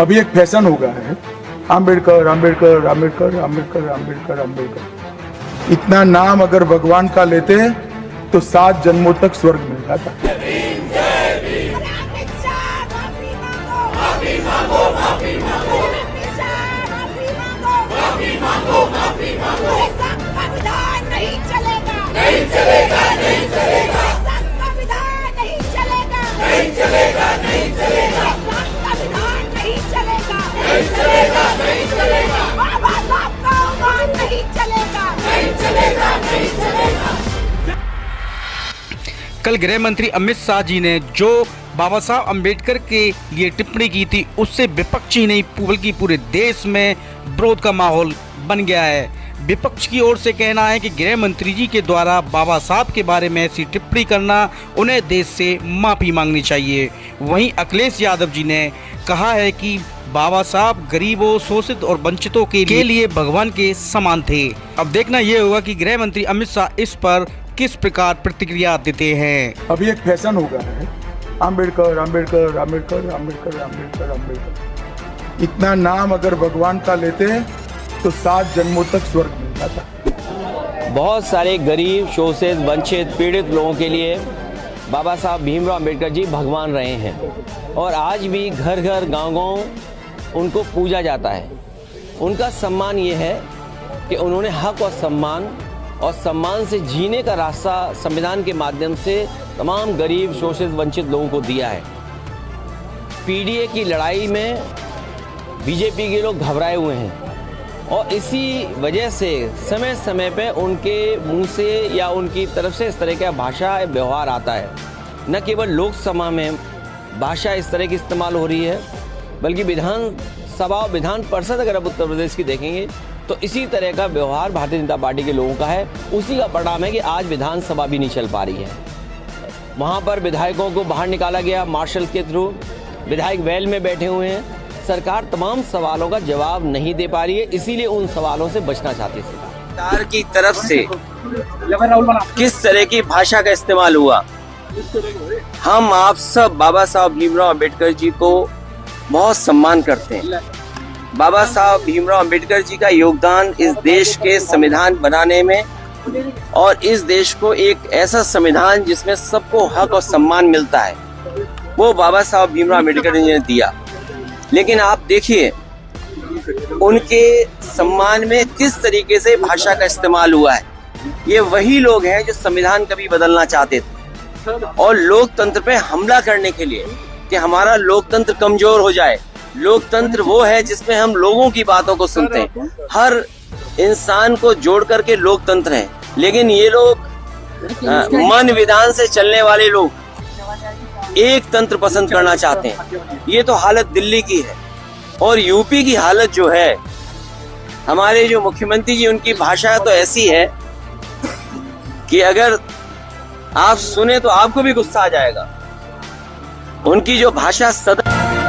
अभी एक फैशन हो गया है, आम्बेडकर आम्बेडकर आम्बेडकर आम्बेडकर आम्बेडकर आम्बेडकर। इतना नाम अगर भगवान का लेते तो 7 जन्मों तक स्वर्ग मिल जाता। कल गृह मंत्री अमित शाह जी ने जो बाबा साहब अम्बेडकर के लिए टिप्पणी की थी, उससे विपक्ष ही नहीं बल्कि पूरे देश में विरोध का माहौल बन गया है। विपक्ष की ओर से कहना है कि गृह मंत्री जी के द्वारा बाबा साहब के बारे में ऐसी टिप्पणी करना, उन्हें देश से माफ़ी मांगनी चाहिए। वहीं अखिलेश यादव जी ने कहा है कि बाबा साहब गरीबों, शोषित और वंचितों के लिए भगवान के समान थे। अब देखना यह होगा कि गृह मंत्री अमित शाह इस पर किस प्रकार प्रतिक्रिया देते हैं। अभी एक फैशन हो गया है, आम्बेडकर आम्बेडकर आम्बेडकर आम्बेडकर आम्बेडकर आम्बेडकर। इतना नाम अगर भगवान का लेते तो 7 जन्मों तक स्वर्ग मिल जाता। बहुत सारे गरीब, शोषित, वंचित, पीड़ित लोगों के लिए बाबा साहब भीमराव अम्बेडकर जी भगवान रहे हैं और आज भी घर घर, गांव-गांव उनको पूजा जाता है। उनका सम्मान ये है कि उन्होंने हक और सम्मान से जीने का रास्ता संविधान के माध्यम से तमाम गरीब, शोषित, वंचित लोगों को दिया है। पीडीए की लड़ाई में बीजेपी के लोग घबराए हुए हैं और इसी वजह से समय समय पे उनके मुंह से या उनकी तरफ से इस तरह का भाषा व्यवहार आता है। न केवल लोकसभा में भाषा इस तरह की इस्तेमाल हो रही है, बल्कि विधानसभा और विधान परिषद अगर आप उत्तर प्रदेश की देखेंगे तो इसी तरह का व्यवहार भारतीय जनता पार्टी के लोगों का है। उसी का परिणाम है कि आज विधानसभा भी नहीं चल पा रही है। वहाँ पर विधायकों को बाहर निकाला गया मार्शल के थ्रू, विधायक वेल में बैठे हुए हैं। सरकार तमाम सवालों का जवाब नहीं दे पा रही है, इसीलिए उन सवालों से बचना चाहती है। सरकार की तरफ से किस तरह की भाषा का इस्तेमाल हुआ, हम आप सब बाबा साहब भीमराव अम्बेडकर जी को बहुत सम्मान करते हैं। बाबा साहब भीमराव अम्बेडकर जी का योगदान इस देश के संविधान बनाने में और इस देश को एक ऐसा संविधान जिसमें सबको हक और सम्मान मिलता है, वो बाबा साहब भीमराव अम्बेडकर जी ने दिया। लेकिन आप देखिए उनके सम्मान में किस तरीके से भाषा का इस्तेमाल हुआ है। ये वही लोग हैं जो संविधान कभी बदलना चाहते थे और लोकतंत्र पे हमला करने के लिए कि हमारा लोकतंत्र कमजोर हो जाए। लोकतंत्र वो है जिसमें हम लोगों की बातों को सुनते हैं, हर इंसान को जोड़ करके लोकतंत्र है। लेकिन ये लोग मन विधान से चलने वाले लोग एक तंत्र पसंद करना चाहते हैं। ये तो हालत दिल्ली की है और यूपी की हालत जो है, हमारे जो मुख्यमंत्री जी, उनकी भाषा तो ऐसी है कि अगर आप सुने तो आपको भी गुस्सा आ जाएगा। उनकी जो भाषा सदा